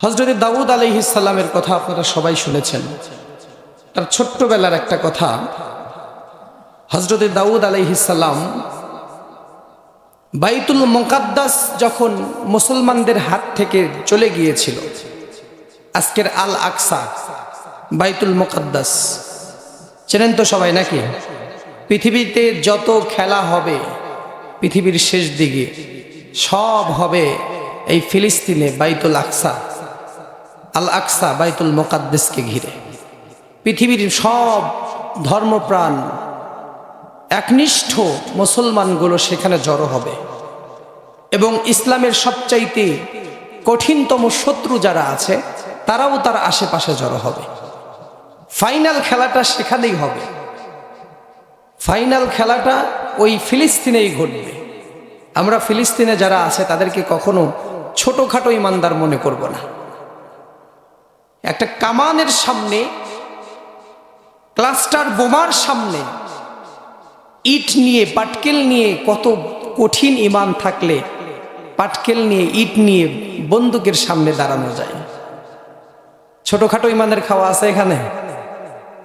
হযরত দাউদ আলাইহিস সালামের কথা আপনারা সবাই শুনেছেন। তার ছোট্টবেলার একটা কথা। হযরত দাউদ আলাইহিস সালাম বাইতুল মুকাদ্দাস যখন মুসলমানদের হাত থেকে চলে গিয়েছিল, আজকের আল আকসা বাইতুল মুকাদ্দাস চেনেন তো সবাই নাকি? পৃথিবীতে যত খেলা হবে পৃথিবীর শেষ দিকে সব হবে এই ফিলিস্তিনে বাইতুল আকসা, আল আকসা বাইতুল মুকাদ্দাসকে ঘিরে। পৃথিবীর সব ধর্মপ্রাণ একনিষ্ঠ মুসলমানগুলো সেখানে জড়ো হবে এবং ইসলামের সবচাইতে কঠিনতম শত্রু যারা আছে তারাও তার আশেপাশে জড়ো হবে। ফাইনাল খেলাটা সেখানেই হবে। ফাইনাল খেলাটা ওই ফিলিস্তিনেই ঘটবে। আমরা ফিলিস্তিনে যারা আছে তাদেরকে কখনো ছোটখাটো ইমানদার মনে করব না। একটা কামানের সামনে, ক্লাস্টার বোমার সামনে ইট নিয়ে, পাটকেল নিয়ে কত কঠিন ইমান থাকলে পাটকেল নিয়ে, ইট নিয়ে বন্দুকের সামনে দাঁড়ানো যায়। ছোটখাটো ইমানের খাওয়া আছে এখানে?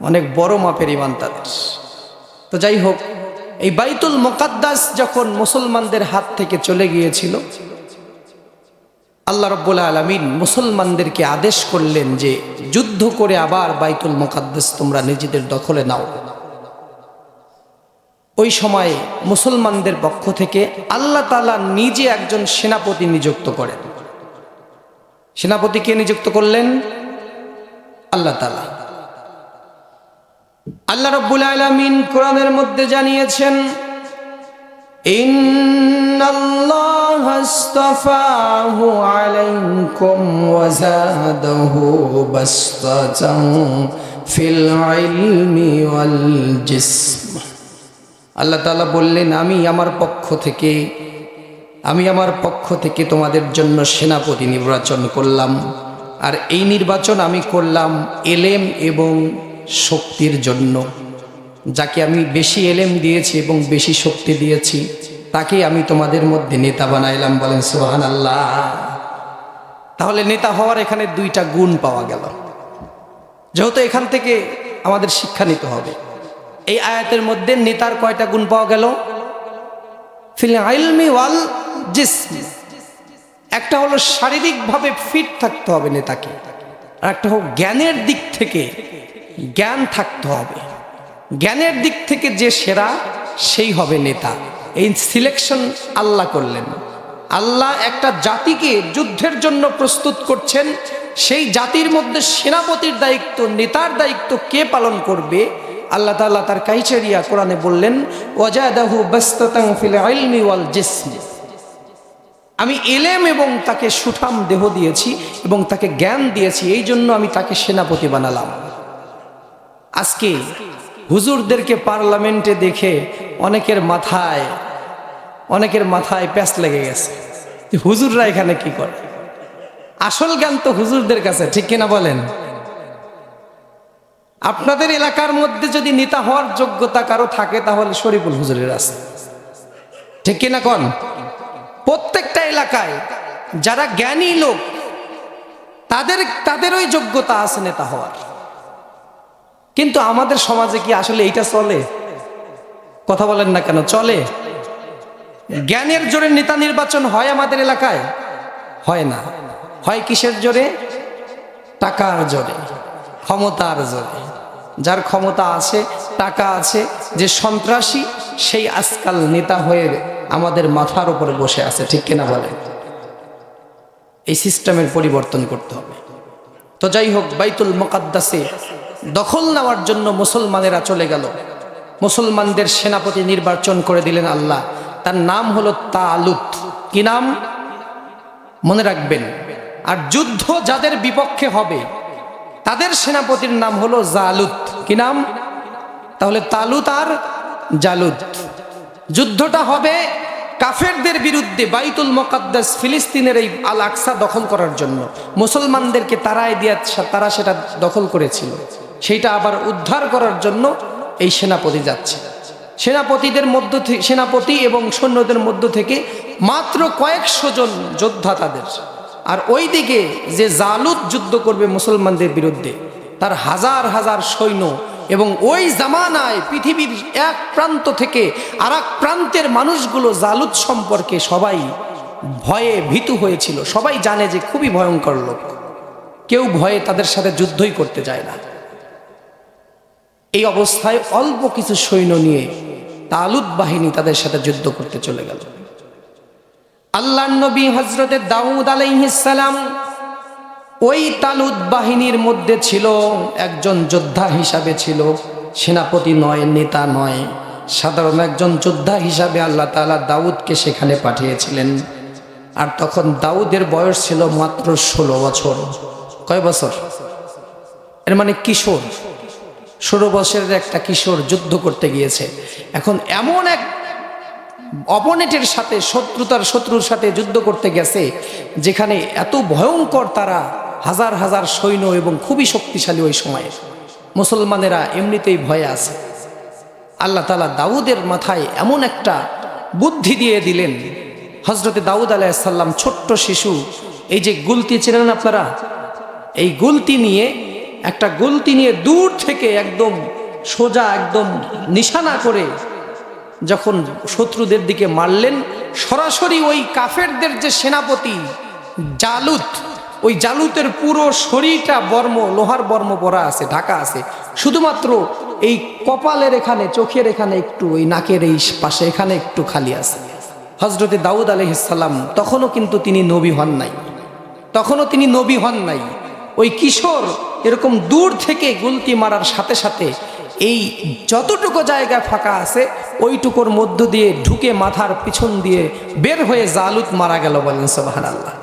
অনেক বড় মাপের ইমান তাদের। তো যাই হোক, এই বাইতুল মুকাদ্দাস যখন মুসলমানদের হাত থেকে চলে গিয়েছিল, আল্লাহ রাব্বুল আলামিন মুসলমানদেরকে আদেশ করলেন যে যুদ্ধ করে আবার বাইতুল মুকাদ্দাস তোমরা নিজেদের দখলে নাও। ওই সময় মুসলমানদের পক্ষ থেকে আল্লাহ তাআলা নিজে একজন সেনাপতি নিযুক্ত করেন। সেনাপতি কে নিযুক্ত করলেন? আল্লাহ তাআলা। আল্লাহ রাব্বুল আলামিন কোরআনের মধ্যে জানিয়েছেন, ইন্নাল্লাহা আস্তাফাহু আলাইকুম ওয়া যাদাহু বাসতাতান ফিল ইলমি ওয়াল জিসম। আল্লাহ তাআলা বললেন, আমি আমার পক্ষ থেকে তোমাদের জন্য সেনাপতি নির্বাচন করলাম। আর এই নির্বাচন আমি করলাম এলেম এবং শক্তির জন্য। যাকে আমি বেশি এলেম দিয়েছি এবং বেশি শক্তি দিয়েছি তাকে আমি তোমাদের মধ্যে নেতা বানাইলাম। বলেন সুবহানাল্লাহ। তাহলে নেতা হওয়ার এখানে দুইটা গুণ পাওয়া গেল। যেহেতু এখান থেকে আমাদের শিক্ষা নিতে হবে, এই আয়াতের মধ্যে নেতার কয়টা গুণ পাওয়া গেল? ফিল ইলমি ওয়াল জিসম। একটা হলো শারীরিকভাবে ফিট থাকতে হবে নেতাকে, আর একটা হলো জ্ঞানের দিক থেকে জ্ঞান থাকতে হবে। জ্ঞানের দিক থেকে যে সেরা সেই হবে নেতা। এই সিলেকশন আল্লাহ করলেন। আল্লাহ একটা জাতিকে যুদ্ধের জন্য প্রস্তুত করছেন। সেই জাতির মধ্যে সেনাপতির দায়িত্ব, নেতার দায়িত্ব কে পালন করবে? আল্লাহ তাআলা তার ক্রাইটেরিয়া কোরআনে বললেন, ওয়াজাদাহু বাসতাতান ফিল ইলমি ওয়াল জিসম। আমি এলেম এবং তাকে সুঠাম দেহ দিয়েছি এবং তাকে জ্ঞান দিয়েছি, এই জন্য আমি তাকে সেনাপতি বানালাম। আজকে হুজুরদেরকে পার্লামেন্টে দেখে অনেকের মাথায় প্যাঁচ লেগে গেছে, হুজুররা এখানে কি করে? আসল জ্ঞান তো হুজুরদের কাছে, ঠিক কিনা বলেন? আপনাদের এলাকার মধ্যে যদি নেতা হওয়ার যোগ্যতা কারো থাকে তাহলে শরীফুল হুজুরের আছে, ঠিক কিনা কোন? প্রত্যেকটা এলাকায় যারা জ্ঞানী লোক তাদের ওই যোগ্যতা আছে নেতা হওয়ার। কিন্তু আমাদের সমাজে কি আসলে এইটা চলে? কথা বলেন না কেন? চলে? জ্ঞানের জোরে নেতা নির্বাচন হয় আমাদের এলাকায়? হয় না। হয় কিসের জোরে? টাকার জোরে, ক্ষমতার জোরে। যার ক্ষমতা আছে, টাকা আছে, যে সন্ত্রাসী, সেই আজকাল নেতা হয়ে আমাদের মাথার উপরে বসে আছে, ঠিক কিনা বলেন? এই সিস্টেমের পরিবর্তন করতে হবে। তো যাই হোক, বাইতুল মুকাদ্দাসে দখল নেওয়ার জন্য মুসলমানেরা চলে গেল। মুসলমানদের সেনাপতি নির্বাচন করে দিলেন আল্লাহ। তার নাম হলো তালুত। কি নাম? মনে রাখবেন। আর যুদ্ধ যাদের বিপক্ষে হবে তাদের সেনাপতির নাম হলো জালুত। কি নাম? তাহলে তালুত আর জালুত। যুদ্ধটা হবে কাফেরদের বিরুদ্ধে, বাইতুল মুকাদ্দাস ফিলিস্তিনের এই আল আকসা দখল করার জন্য। মুসলমানদেরকে তাড়ায় দিয়ে তারা সেটা দখল করেছিল, সেইটা আবার উদ্ধার করার জন্য এই সেনাপতি যাচ্ছে। সেনাপতি এবং সৈন্যদের মধ্য থেকে মাত্র কয়েকশো জন যোদ্ধা তাদের আর ওইদিকে যে জালুত যুদ্ধ করবে মুসলমানদের বিরুদ্ধে, তার হাজার হাজার সৈন্য, এবং ওই জামানায় পৃথিবীর এক প্রান্ত থেকে আর এক প্রান্তের মানুষগুলো জালুত সম্পর্কে সবাই ভয়ে ভীতু হয়েছিল। সবাই জানে যে খুবই ভয়ঙ্কর লোক, কেউ ভয়ে তাদের সাথে যুদ্ধই করতে যায় না। এই অবস্থায় অল্প কিছু সৈন্য নিয়ে তালুত বাহিনী তাদের সাথে যুদ্ধ করতে চলে গেল। আল্লাহর নবী হযরতে দাউদ আলাইহিস সালাম ওই তালুত বাহিনীর মধ্যে ছিল, একজন যোদ্ধা হিসাবে ছিল, সেনাপতি নয়, নেতা নয়, সাধারণ একজন যোদ্ধা হিসাবে আল্লাহ তাআলা দাউদকে সেখানে পাঠিয়েছিলেন। আর তখন দাউদের বয়স ছিল মাত্র 16 বছর। কয় বছর? এর মানে কিশোর। 16 বছরের একটা কিশোর যুদ্ধ করতে গিয়েছে। এখন এমন এক অপোনেন্টের সাথে, শত্রুর সাথে যুদ্ধ করতে গেছে যেখানে এত ভয়ঙ্কর, তারা হাজার হাজার সৈন্য এবং খুবই শক্তিশালী। ওই সময়ে মুসলমানেরা এমনিতেই ভয়ে আছে। আল্লাহ তাআলা দাউদের মাথায় এমন একটা বুদ্ধি দিয়ে দিলেন। হযরতে দাউদ আলাইহিস সালাম ছোট্ট শিশু, এই যে গুলতি চেনেন আপনারা, এই গুলতি নিয়ে দূর থেকে একদম সোজা একদম নিশানা করে যখন শত্রুদের দিকে মারলেন, সরাসরি ওই কাফেরদের যে সেনাপতি জালুত, ওই জালুতের পুরো শরীরটা বর্ম, লোহার বর্ম পরা আছে, ঢাকা আছে, শুধুমাত্র এই কপালের এখানে, চোখের এখানে একটু, ওই নাকের এই পাশে এখানে একটু খালি আছে। হযরতে দাউদ আলাইহিস সালাম তখনও কিন্তু তিনি নবী হন নাই। ওই কিশোর এরকম দূর থেকে গুলতি মারার সাথে সাথে এই যতটুকু জায়গা ফাঁকা আছে ওইটুকুর মধ্য দিয়ে ঢুকে মাথার পিছন দিয়ে বের হয়ে জালুত মারা গেল। বলেন সুবহানাল্লাহ।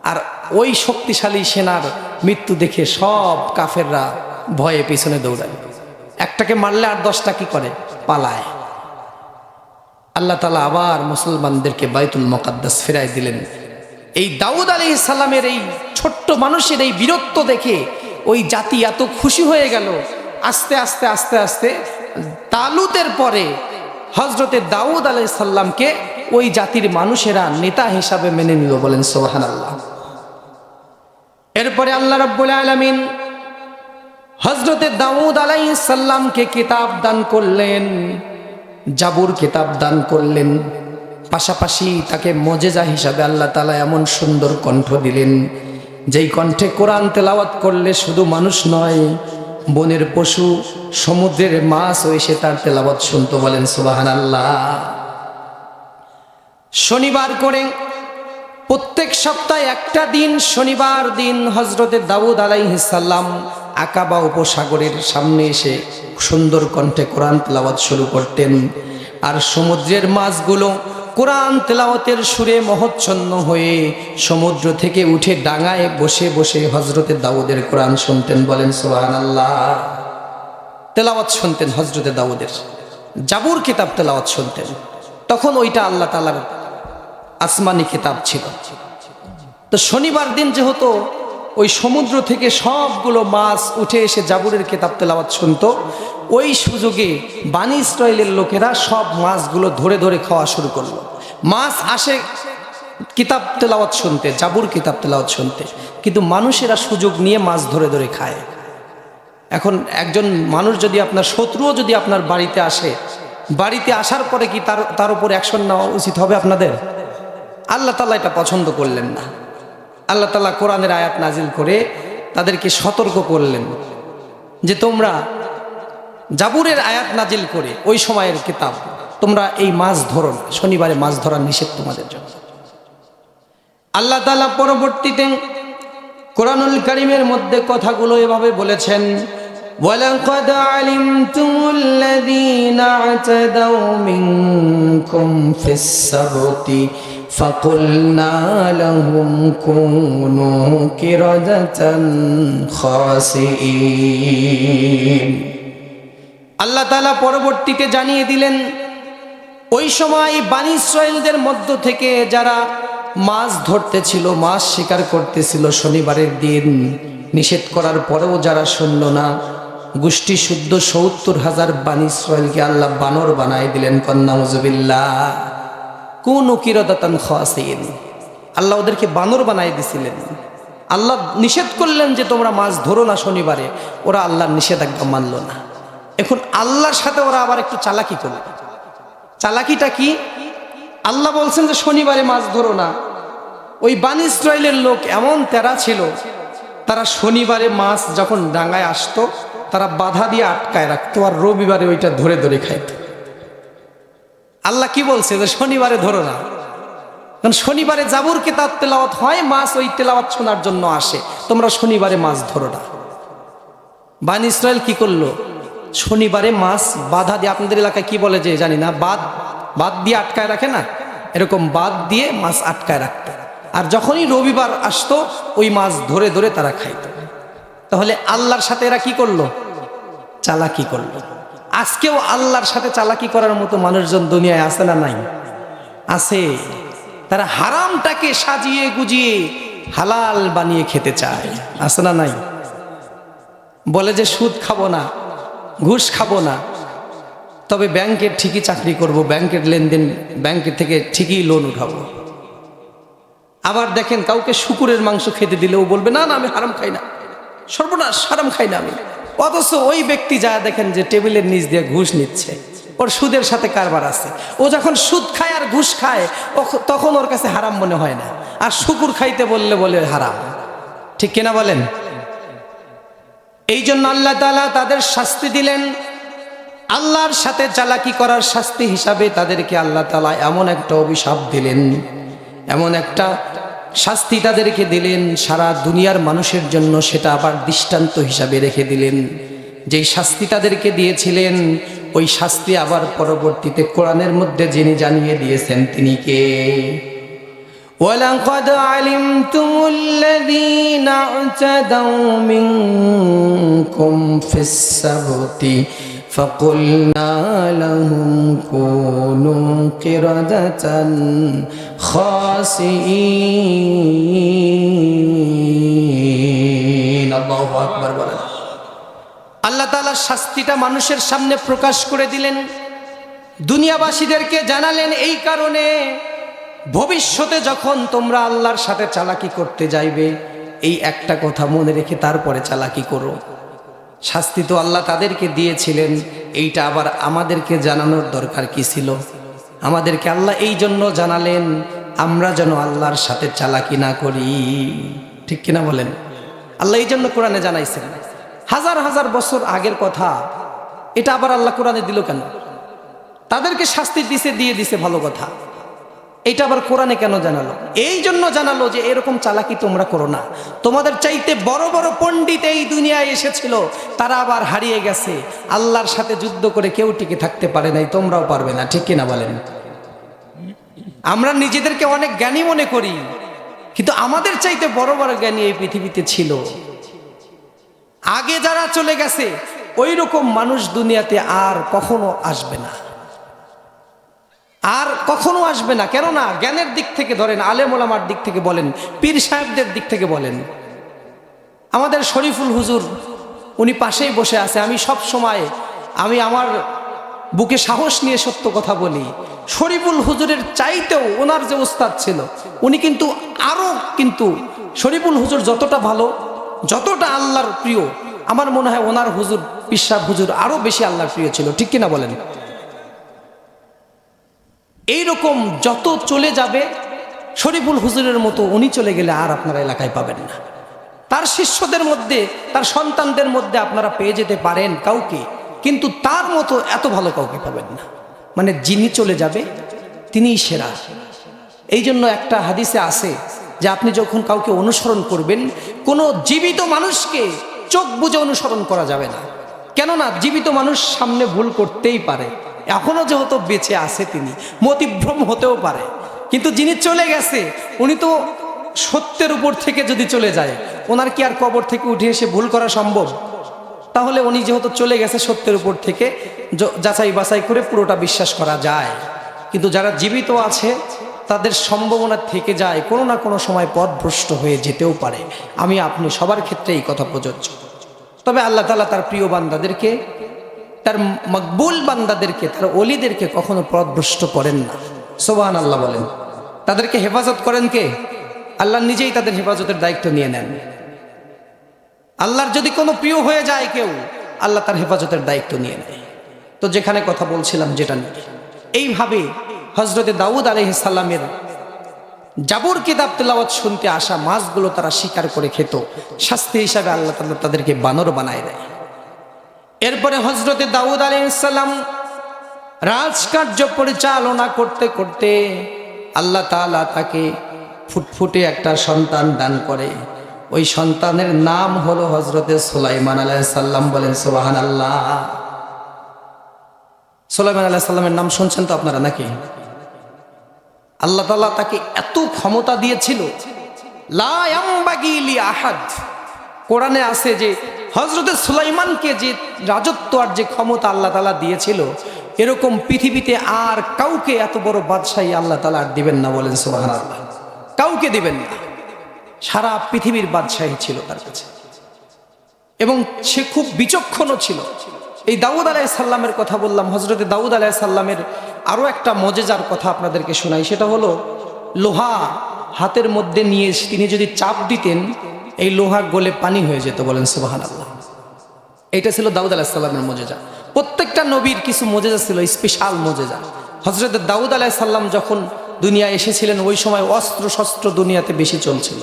আর ওই শক্তিশালী সেনার মৃত্যু দেখে সব কাফেররা ভয়ে পিছনে দৌড়ায়। একটাকে মারলে আর 10টা কি করে? পালায়। আল্লাহ তাআলা আবার মুসলমানদেরকে বাইতুল মুকাদ্দাস ফিরাই দিলেন। এই দাউদ আলাইহিস সালামের এই ছোট্ট মানুষের এই বীরত্ব দেখে ওই জাতি এত খুশি হয়ে গেল। আস্তে আস্তে আস্তে আস্তে তালুতের পরে হযরতে দাউদ আলাইহিস সালামকে ওই জাতির মানুষেরা নেতা হিসাবে মেনে নিল। বলেন সুবহানাল্লাহ। এরপরে আল্লাহ রাব্বুল আলামিন হযরতে দাউদ আলাইহিস সালামকে কিতাব দান করলেন, জাবুর কিতাব দান করলেন। পাশাপাশি তাকে মুজিজা হিসাবে আল্লাহ তাআলা এমন সুন্দর কণ্ঠ দিলেন, যেই কণ্ঠে কোরআন তেলাওয়াত করলে শুধু মানুষ নয়, বনের পশু, সমুদ্রের মাছও এসে তার তেলাওয়াত শুনতো। বলেন সুবহানাল্লাহ। শনিবার করে প্রত্যেক সপ্তাহে একটা দিন, শনিবার দিন হযরতে দাউদ আলাইহিস সালাম আকাবা উপসাগরের সামনে এসে সুন্দর কণ্ঠে কোরআন তেলাওয়াত শুরু করতেন। আর সমুদ্রের মাছগুলো কোরআন তেলাওয়াতের সুরে মহচ্ছন্ন হয়ে সমুদ্র থেকে উঠে ডাঙায় বসে বসে হযরতে দাউদের কোরআন শুনতেন। বলেন সুবহানাল্লাহ। তেলাওয়াত শুনতেন, হযরতে দাউদের জাবুর কিতাব তেলাওয়াত শুনতেন। তখন ওইটা আল্লাহ তাআলার আসমানি কিতাব ছিল। তো শনিবার দিন যেহেতু ওই সমুদ্র থেকে সবগুলো মাছ উঠে এসে জাবুরের কিতাব তেলাওয়াত শুনতো, ওই সুযোগে বানি ইসরাইলের লোকেরা সব মাছগুলো ধরে ধরে খাওয়া শুরু করলো। মাছ আসে কিতাব তেলাওয়াত শুনতে, জাবুর কিতাব তেলাওয়াত শুনতে, কিন্তু মানুষেরা সুযোগ নিয়ে মাছ ধরে ধরে খায়। এখন একজন মানুষ যদি, আপনার শত্রুও যদি আপনার বাড়িতে আসে, বাড়িতে আসার পরে কি তার উপর অ্যাকশন নেওয়া উচিত হবে আপনাদের? আল্লাহ তাআলা এটা পছন্দ করলেন না। আল্লাহ তাআলা কোরআনের আয়াত নাজিল করে তাদেরকে সতর্ক করলেন যে তোমরা, জাবুরের আয়াত নাজিল করে ওই সময়ের কিতাব, তোমরা এই মাছ ধরো না, শনিবারে মাছ ধরা নিষেধ তোমাদের জন্য। আল্লাহ তাআলা পরবর্তীতে কোরআনুল কারীমের মধ্যে কথাগুলো এভাবে বলেছেন, ওয়ালাকাদ আলিমতুল্লাযীনা আ'তাদাউ মিনকুম ফিস সাবতি ফাকুলনা লাহুম কুনু কিরাদাতান খাসিঈন। আল্লাহ তাআলা পরবর্তীতে জানিয়ে দিলেন, ওই সময় বানী ইসরাইলদের মধ্য থেকে যারা মাছ ধরতেছিল, মাছ শিকার করতেছিল শনিবারের দিন, নিষেধ করার পরেও যারা শুনল না, গোষ্ঠী শুদ্ধ ৭০,০০০ বানী ইসরাইলকে আল্লাহ বানর বানায় দিলেন। কন্নাউযুবিল্লাহ। কুনু কিরাদাতান খাসিঈন। আল্লাহ ওদেরকে বানর বানাই দিছিলেন। আল্লাহ নিষেধ করলেন যে তোমরা মাছ ধরো না শনিবারে, ওরা আল্লাহর নিষেধাজ্ঞা মানল না। এখন আল্লাহর সাথে ওরা আবার একটু চালাকি করল। চালাকিটা কি? আল্লাহ বলছেন যে শনিবারে মাছ ধরো না। ওই বানী ইসরাইলের লোক এমন তেরা ছিল, তারা শনিবারে মাছ যখন ডাঙায় আসতো তারা বাধা দিয়ে আটকায় রাখতো, আর রবিবারে ওইটা ধরে ধরে খাইত। আল্লাহ কি বলছে যে শনিবারে ধরো না, কারণ শনিবারে জাবুর কিতাব তেলাওয়াত হয়, মাছ ওই তেলাওয়াত শোনার জন্য আসে, তোমরা শনিবারে মাছ ধরো না। বানী ইসরাইল কি করলো? শনিবারে মাছ বাধা দিয়ে, আপনাদের এলাকায় কি বলে যে জানি না, বাদ দিয়ে আটকায় রাখে না, এরকম বাদ দিয়ে মাছ আটকায় রাখতো। আর যখনই রবিবার আসতো ওই মাছ ধরে ধরে তারা খাইত। তাহলে আল্লাহর সাথে এরা কি করলো? চালাকি করলো। আজকেও আল্লাহর সাথে চালাকি করার মতো মানুষজন দুনিয়ায় আছে না নাই? আছে। তারা হারামটাকে সাজিয়ে গুজিয়ে হালাল বানিয়ে খেতে চায়, আছে না নাই? বলে যে সুদ খাবো না, ঘুষ খাবো না, তবে ব্যাংকের ঠিকই চাকরি করব, ব্যাংকের লেনদেন, ব্যাংকের থেকে ঠিকই লোন উঠাবো। আবার দেখেন কাউকে শুকুরের মাংস খেতে দিলেও বলবে না না আমি হারাম খাই না, সর্বনাশ হারাম খাই না আমি। অথচ ওই ব্যক্তি যা দেখেন যে টেবিলের নিচ দিয়ে ঘুষ নিচ্ছে, ওর সুদের সাথে কারবার আছে। ও যখন সুদ খায় আর ঘুষ খায় তখন ওর কাছে হারাম মনে হয় না, আর শুকুর খাইতে বললে বলে হারাম। ঠিক কিনা বলেন? এই জন্য আল্লাহ তাআলা তাদের শাস্তি দিলেন। আল্লাহর সাথে চালাকি করার শাস্তি হিসাবে তাদেরকে আল্লাহ তাআলা এমন একটা অভিশাপ দিলেন, এমন একটা শাস্তি তাদেরকে দিলেন সারা দুনিয়ার মানুষের জন্য। সেটা আবার দৃষ্টান্ত হিসাবে রেখে দিলেন। যেই শাস্তি তাদেরকে দিয়েছিলেন ওই শাস্তি আবার পরবর্তীতে কোরআনের মধ্যে যিনি জানিয়ে দিয়েছেন তিনি কে? وَلَقَدْ عَلِمْتُمُ الَّذِينَ اعْتَدَوْا مِنكُمْ فِي السَّبْتِ فَقُلْنَا لَهُمْ كُونُوا قِرَدَةً خَاسِئِينَ। আল্লাহু আকবার বলেন। আল্লাহ তাআলা শাস্তিটা মানুষের সামনে প্রকাশ করে দিলেন, দুনিয়াবাসীদেরকে জানালেন। এই কারণে ভবিষ্যতে যখন তোমরা আল্লাহর সাথে চালাকি করতে যাইবে, এই একটা কথা মনে রেখে তারপরে চালাকি করো। শাস্তি তো আল্লাহ তাদেরকে দিয়েছিলেন, এইটা আবার আমাদেরকে জানানোর দরকার কি ছিল? আমাদেরকে আল্লাহ এই জন্য জানালেন আমরা যেন আল্লাহর সাথে চালাকি না করি। ঠিক কিনা বলেন? আল্লাহ এই জন্য কোরআনে জানাইছেন। হাজার হাজার বছর আগের কথা, এটা আবার আল্লাহ কোরআনে দিল কেন? তাদেরকে শাস্তি দিয়ে দিছে, ভালো কথা। এটা আবার কোরআনে কেন জানালো? এই জন্য জানালো যে এরকম চালাকি তোমরা করো না। তোমাদের চাইতে বড় বড় পণ্ডিত এই দুনিয়ায় এসেছিল, তারা আবার হারিয়ে গেছে। আল্লাহর সাথে যুদ্ধ করে কেউ টিকে থাকতে পারে নাই, তোমরাও পারবে না। ঠিক কিনা বলেন? আমরা নিজেদেরকে অনেক জ্ঞানী মনে করি, কিন্তু আমাদের চাইতে বড় বড় জ্ঞানী এই পৃথিবীতে ছিল। আগে যারা চলে গেছে ওই রকম মানুষ দুনিয়াতে আর কখনো আসবে না, আর কখনো আসবে না। কেননা জ্ঞানের দিক থেকে ধরেন, আলেম ওলামার দিক থেকে বলেন, পীর সাহেবদের দিক থেকে বলেন, আমাদের শরীফুল হুজুর উনি পাশেই বসে আছে। আমি সব সময় আমার বুকে সাহস নিয়ে সত্য কথা বলি, শরীফুল হুজুরের চাইতেও ওনার যে উস্তাদ ছিল উনি কিন্তু শরীফুল হুজুর যতটা ভালো, যতটা আল্লাহর প্রিয়, আমার মনে হয় ওনার হুজুর পিসাব হুজুর আরো বেশি আল্লাহর প্রিয় ছিল। ঠিক কিনা বলেন? এইরকম যত চলে যাবে শরীফুল হুজুরের মতো উনি চলে গেলে আর আপনারা এলাকায় পাবেন না। তার শিষ্যদের মধ্যে, তার সন্তানদের মধ্যে আপনারা পেয়ে যেতে পারেন কাউকে, কিন্তু তার মতো এত ভালো কাউকে পাবেন না। মানে যিনি চলে যাবে তিনিই সেরা। এই জন্য একটা হাদিসে আছে যে আপনি যখন কাউকে অনুসরণ করবেন, কোনো জীবিত মানুষকে চোখ বুজে অনুসরণ করা যাবে না। কেননা জীবিত মানুষ সামনে ভুল করতেই পারে, এখনো যেহেতু বেঁচে আছে তিনি মতিভ্রম হতেও পারে। কিন্তু যিনি চলে গেছে উনি তো সত্যের উপর থেকে যদি চলে যায়, ওনার কি আর কবর থেকে উঠে এসে ভুল করা সম্ভব? তাহলে উনি যেহেতু চলে গেছে সত্যের উপর থেকে যাচাই বাছাই করে পুরোটা বিশ্বাস করা যায়। কিন্তু যারা জীবিত আছে তাদের সম্ভাবনা থেকে যায় কোনো না কোনো সময় পথভ্রষ্ট হয়ে যেতেও পারে। আমি আপনি সবার ক্ষেত্রে এই কথা প্রযোজ্য। তবে আল্লাহ তাআলা তার প্রিয় বান্দাদেরকে, তার মকবুল বান্দাদেরকে, তার ওলিদেরকে কখনো পথভ্রষ্ট করেন না। সুবহানাল্লাহ বলেন। তাদেরকে হেফাজত করেন কে? আল্লাহ নিজেই তাদের হেফাজতের দায়িত্ব নিয়ে নেন। আল্লাহর যদি কোনো প্রিয় হয়ে যায় কেউ, আল্লাহ তার হেফাজতের দায়িত্ব নিয়ে নেয়। তো যেখানে কথা বলছিলাম যেটা নিয়ে, এইভাবে হজরতে দাউদ আলাইহিস সালামের জাবর কিতাব তেলাওয়াত শুনতে আসা মাছগুলো তারা শিকার করে খেত। শাস্তি হিসাবে আল্লাহ তাআলা তাদেরকে বানর বানায় দেয়। এরপরে হজরতে দাউদ আলাইহিস সালাম রাজকার্য পরিচালনা করতে করতে আল্লাহ তাআলা তাকে ফুটফুটে একটা সন্তান দান করে। ওই সন্তানের নাম হলো হজরতে সুলাইমান আলাইহিস সালাম। বলেন সুবহানাল্লাহ। সুলাইমান আলাইহিস সালামের নাম শুনছেন তো আপনারা নাকি? আল্লাহ তাআলা তাকে এত ক্ষমতা দিয়েছিল, লা ইয়ামবাগি লি আহাদ। কোরআনে আছে যে হযরতে সুলাইমানকে যে রাজত্ব আর যে ক্ষমতা আল্লাহ তাআলা দিয়েছিল, এরকম পৃথিবীতে আর কাউকে এত বড় বাদশাহী আল্লাহ তাআলা আর দিবেন না। বলেন সুবহানাল্লাহ। কাউকে দিবেন না। সারা পৃথিবীর বাদশাহী ছিল তার কাছে, এবং সে খুব বিচক্ষণও ছিল। এই দাউদ আলাইহিস সালামের কথা বললাম। হযরতে দাউদ আলাইহিস সালামের আরো একটা মুজিজার কথা আপনাদেরকে শোনাই। সেটা হলো লোহা হাতের মধ্যে নিয়ে তিনি যদি চাপ দিতেন, এই লোহা গলে পানি হয়ে যেত। বলেন সুবহানাল্লাহ। এটা ছিল দাউদ আলাইহিস সালামের মুজিজা। প্রত্যেকটা নবীর কিছু মুজিজা ছিল, স্পেশাল মুজিজা। হযরতে দাউদ আলাইহিস সালাম যখন দুনিয়ায় এসেছিলেন, ওই সময় অস্ত্র শস্ত্র দুনিয়াতে বেশি চলছিল।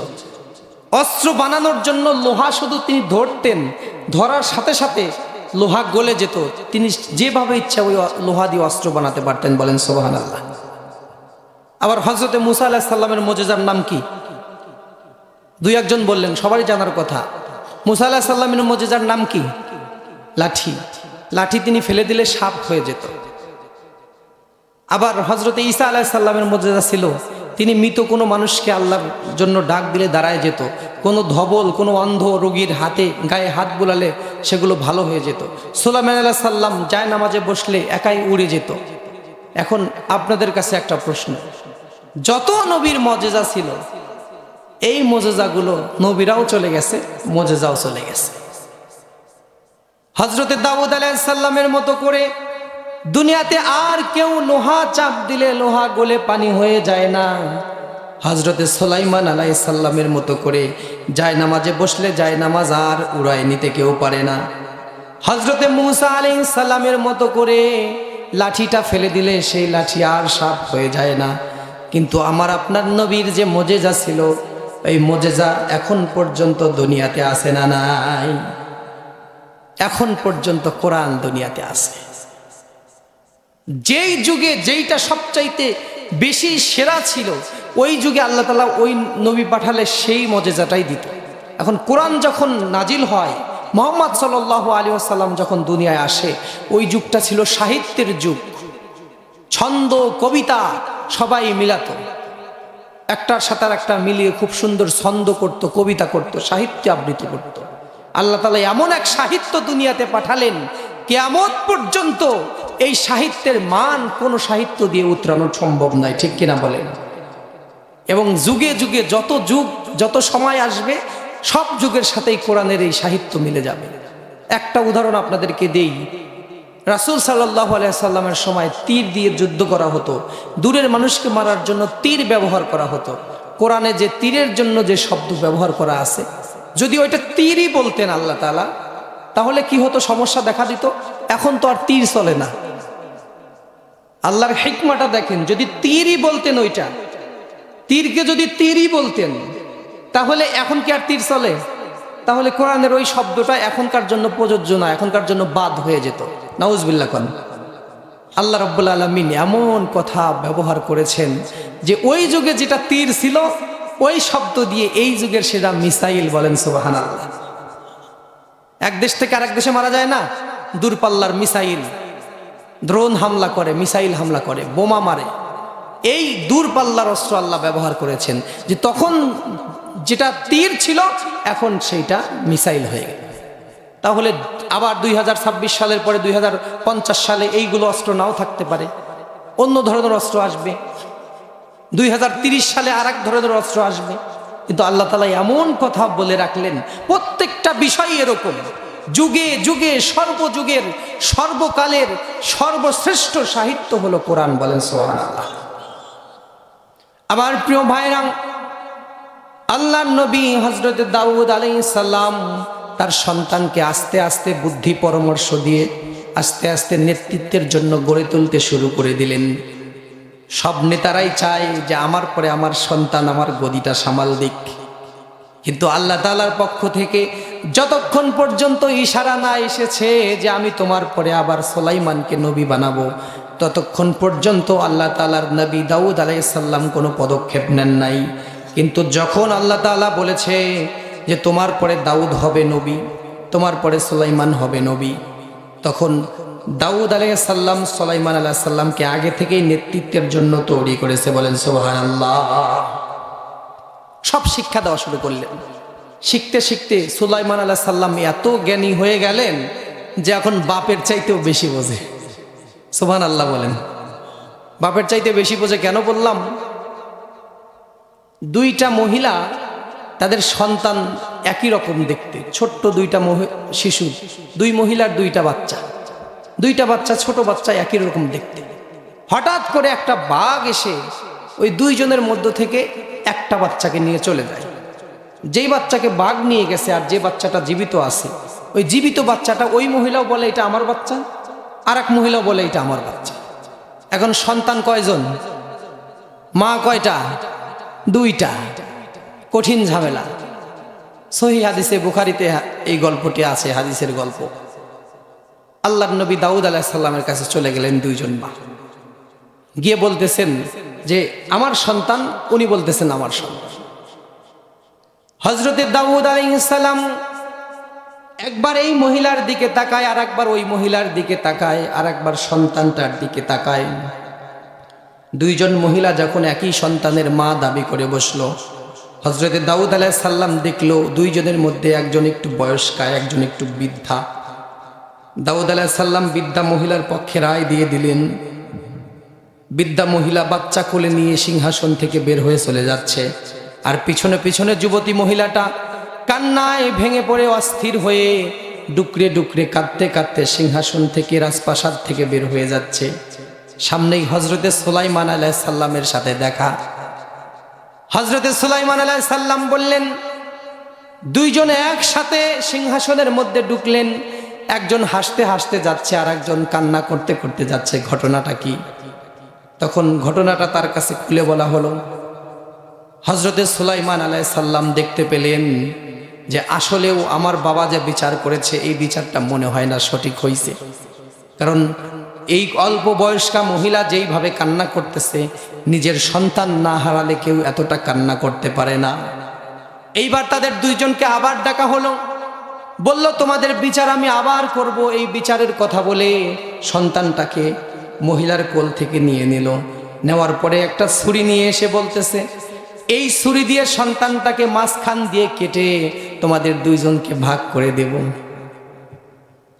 অস্ত্র বানানোর জন্য লোহা শুধু তিনি ধরতেন, ধরার সাথে সাথে লোহা গলে যেত। তিনি যেভাবে ইচ্ছা ওই লোহা দিয়ে অস্ত্র বানাতে পারতেন। বলেন সুবহানাল্লাহ। আবার হযরতে মূসা আলাইহিস সালামের মুজিজার নাম কি? দুই একজন বললেন, সবারই জানার কথা। মূসা আলাইহিস সালামের মুজিজার নাম কি? লাঠি। লাঠি তিনি ফেলে দিলে সাপ হয়ে যেত। আবার হযরতে ঈসা আলাইহিস সালামের মুজিজা ছিল, তিনি মৃত কোনো মানুষকে আল্লাহর জন্য ডাক দিলে দাঁড়ায় যেত। কোনো ধবল, কোনো অন্ধ রোগীর হাতে গায়ে হাত বুলালে সেগুলো ভালো হয়ে যেত। সুলাইমান আলাইহিস সালাম যায় নামাজে বসলে একাই উড়ে যেত। এখন আপনাদের কাছে একটা প্রশ্ন, যত নবীর মুজিজা ছিল, এই মুজিজাগুলো নবীরাও চলে গেছে, মুজিজাও চলে গেছে। হযরতে দাউদ আলাইহিস সালামের মতো করে দুনিয়াতে আর কেউ লোহা চাপ দিলে লোহা গলে পানি হয়ে যায় না। হযরতে সুলাইমান আলাইহিস সালামের মতো করে যায় নামাজে বসলে যায় নামাজ আর উড়ায় নিতে কেউ পারে না। হযরতে মূসা আলাইহিস সালামের মতো করে লাঠিটা ফেলে দিলে সেই লাঠি আর সাপ হয়ে যায় না। কিন্তু আমার আপনার নবীর যে মুজিজা ছিল, এই মুজিজা এখন পর্যন্ত দুনিয়াতে আছে না নাই? এখন পর্যন্ত কোরআন দুনিয়াতে আছে। যেই যুগে যেইটা সবচাইতে বেশি সেরা ছিল, ওই যুগে আল্লাহ তাআলা ওই নবী পাঠালে সেই মুজিজাটাই দিত। এখন কোরআন যখন নাজিল হয়, মুহাম্মদ সাল্লাল্লাহু আলাইহি ওয়াসাল্লাম যখন দুনিয়ায় আসে, ওই যুগটা ছিল সাহিত্যের যুগ। ছন্দ কবিতা সবাই মিলাতো, একটার সাথে একটা মিলিয়ে খুব সুন্দর ছন্দ করত, কবিতা করত, সাহিত্য আবৃত্তি করত। আল্লাহ তাআলা এমন এক সাহিত্য দুনিয়াতে পাঠালেন, কিয়ামত পর্যন্ত এই সাহিত্যের মান কোন সাহিত্য দিয়ে উতরানো সম্ভব নয়। ঠিক কিনা বলেন? এবং যুগে যুগে যত যুগ যত সময় আসবে, সব যুগের সাথেই কোরআনের এই সাহিত্য মিলে যাবে। একটা উদাহরণ আপনাদেরকে দেই। রাসূল সাল্লাল্লাহু আলাইহি সাল্লামের সময় তীর দিয়ে যুদ্ধ করা হতো। দূরের মানুষকে মারার জন্য তীর ব্যবহার করা হতো। কোরআনে যে তীরের জন্য যে শব্দ ব্যবহার করা আছে, যদি ওইটা তীরই বলতেন আল্লাহ তাআলা, তাহলে কি হতো? সমস্যা দেখা দিত। এখন তো আর তীর চলে না। আল্লাহর হিকমাটা দেখেন, যদি তীরই বলতেন, ওইটা তীরকে যদি তীরই বলতেন, তাহলে এখন কি আর তীর চলে? তাহলে কোরআনের ওই শব্দটা এখনকার জন্য প্রযোজ্য না, এখনকার জন্য বাদ হয়ে যেত। নাউজুবিল্লাহ। কোন আল্লাহ রাব্বুল আলামিন এমন কথা ব্যবহার করেছেন যে ওই যুগে যেটা তীর ছিল, ওই শব্দ দিয়ে এই যুগের সেটা মিসাইল। বলেন সুবহানাল্লাহ। এক দেশ থেকে আরেক দেশে মারা যায় না? দূরপাল্লার মিসাইল, ড্রোন হামলা করে, মিসাইল হামলা করে, বোমা মারে। এই দূরপাল্লার অস্ত্র আল্লাহ ব্যবহার করেছেন, যে তখন যেটা তীর ছিল এখন সেইটা মিসাইল হয়ে গেল। তাহলে আবার 2026 সালের পরে 2050 সালে এইগুলো অস্ত্র নাও থাকতে পারে, অন্য ধরনের অস্ত্র আসবে। 2030 সালে আর এক ধরনের অস্ত্র আসবে। কিন্তু আল্লাহ তাআলা এমন কথা বলে রাখলেন, প্রত্যেকটা বিষয় এরকম। যুগে যুগে সর্বযুগের সর্বকালের সর্বশ্রেষ্ঠ সাহিত্য হলো কোরআন। বলেন সুবহানাল্লাহ। আমার প্রিয় ভাইরা, আল্লাহর নবী হযরত দাউদ আলাইহিস সালাম তার সন্তানকে আস্তে আস্তে বুদ্ধি পরামর্শ দিয়ে আস্তে আস্তে নেতৃত্বের জন্য গড়ে তুলতে শুরু করে দিলেন। সব নেতারাই চায় যে আমার পরে আমার সন্তান আমার গদিটা সামাল দিক, কিন্তু আল্লাহ তাআলার পক্ষ থেকে যতক্ষণ পর্যন্ত ইশারা না এসেছে যে আমি তোমার পরে আবার সুলাইমানকে নবী বানাবো, ততক্ষণ পর্যন্ত আল্লাহ তাআলার নবী দাউদ আলাইহিস সালাম কোনো পদক্ষেপ নেন নাই। কিন্তু যখন আল্লাহ তাআলা বলেছে যে তোমার পরে দাউদ হবে নবী, তোমার পরে সুলাইমান হবে নবী, তখন দাউদ আলাইহিস সালাম সুলাইমান আলাইহিস সালামকে আগে থেকেই নেতৃত্বের জন্য তৈরি করেছে। বলেন সুবহানাল্লাহ। সব শিক্ষা দেওয়া শুরু করলেন। শিখতে শিখতে সুলাইমান আলাইহিস সালাম এত জ্ঞানী হয়ে গেলেন যে এখন বাপের চাইতেও বেশি বোঝে। সুবহানাল্লাহ বলেন। বাপের চাইতে বেশি বোঝে কেন বললাম? দুইটা মহিলা, তাদের সন্তান একই রকম দেখতে, ছোট্ট দুইটা শিশু, দুই মহিলার দুইটা বাচ্চা, ছোট বাচ্চা একই রকম দেখতে। হঠাৎ করে একটা বাঘ এসে ওই দুইজনের মধ্য থেকে একটা বাচ্চাকে নিয়ে চলে যায়। যেই বাচ্চাকে বাঘ নিয়ে গেছে আর যে বাচ্চাটা জীবিত আছে, ওই জীবিত বাচ্চাটা ওই মহিলাও বলে এটা আমার বাচ্চা, আর এক মহিলাও বলে এটা আমার বাচ্চা। এখন সন্তান কয়জন? মা কয়টা? দুইটা। কঠিন ঝামেলা। সহিহ হাদিসে বুখারীতে এই গল্পটি আছে, হাদিসের গল্প। আল্লাহর নবী দাউদ আলাইহিস সালামের কাছে চলে গেলেন দুইজন মা, গিয়ে বলতেছেন যে আমার সন্তান, উনি বলতেছেন আমার সন্তান। হযরতে দাউদ আলাইহিস সালাম একবার এই মহিলার দিকে তাকায়, আর একবার ওই মহিলার দিকে তাকায়, আর একবার সন্তানটার দিকে তাকায়। দুইজন মহিলা যখন একই সন্তানের মা দাবি করে বসলো, হযরতে দাউদ আলাইহিস সালাম দেখলো দুইজনের মধ্যে একজন একটু বয়স্কা, একজন একটু বৃদ্ধা। দাউদ আলাইহিস সালাম বৃদ্ধা মহিলার পক্ষে রায় দিয়ে দিলেন। বৃদ্ধা মহিলা বাচ্চা কোলে নিয়ে সিংহাসন থেকে বের হয়ে চলে যাচ্ছে, আর পিছনে পিছনে যুবতী মহিলাটা কান্নায় ভেঙে পড়ে অস্থির হয়ে ডুকরে ডুকরে কাঁদতে কাঁদতে সিংহাসন থেকে, রাজপ্রাসাদ থেকে বের হয়ে যাচ্ছে। সামনেই হযরতে সুলাইমান আলাইহিস সালামের সাথে দেখা। হযরতে সুলাইমান আলাইহিস সালাম বললেন, দুইজনে একসাথে সিংহাসনের মধ্যে ঢুকলেন। একজন হাসতে হাসতে যাচ্ছে, আর একজন কান্না করতে করতে যাচ্ছে। ঘটনাটা কি? তখন ঘটনাটা তার কাছে খুলে বলা হলো। হযরতে সুলাইমান আলাইহিস সালাম দেখতে পেলেন যে আসলেও আমার বাবা যে বিচার করেছে, এই বিচারটা মনে হয় না সঠিক হয়েছে। কারণ এই অল্প বয়স্কা মহিলা যেইভাবে কান্না করতেছে, নিজের সন্তান না হারালে কেউ এতটা কান্না করতে পারে না। এইবার তাদের দুইজনকে আবার ডাকা হলো, বলল তোমাদের বিচার আমি আবার করব। এই বিচারের কথা বলে সন্তানটাকে মহিলার কোল থেকে নিয়ে নিল। নেওয়ার পরে একটা ছুরি নিয়ে এসে বলতেছে, এই ছুরি দিয়ে সন্তানটাকে মাঝখান দিয়ে কেটে তোমাদের দুইজনকে ভাগ করে দেব।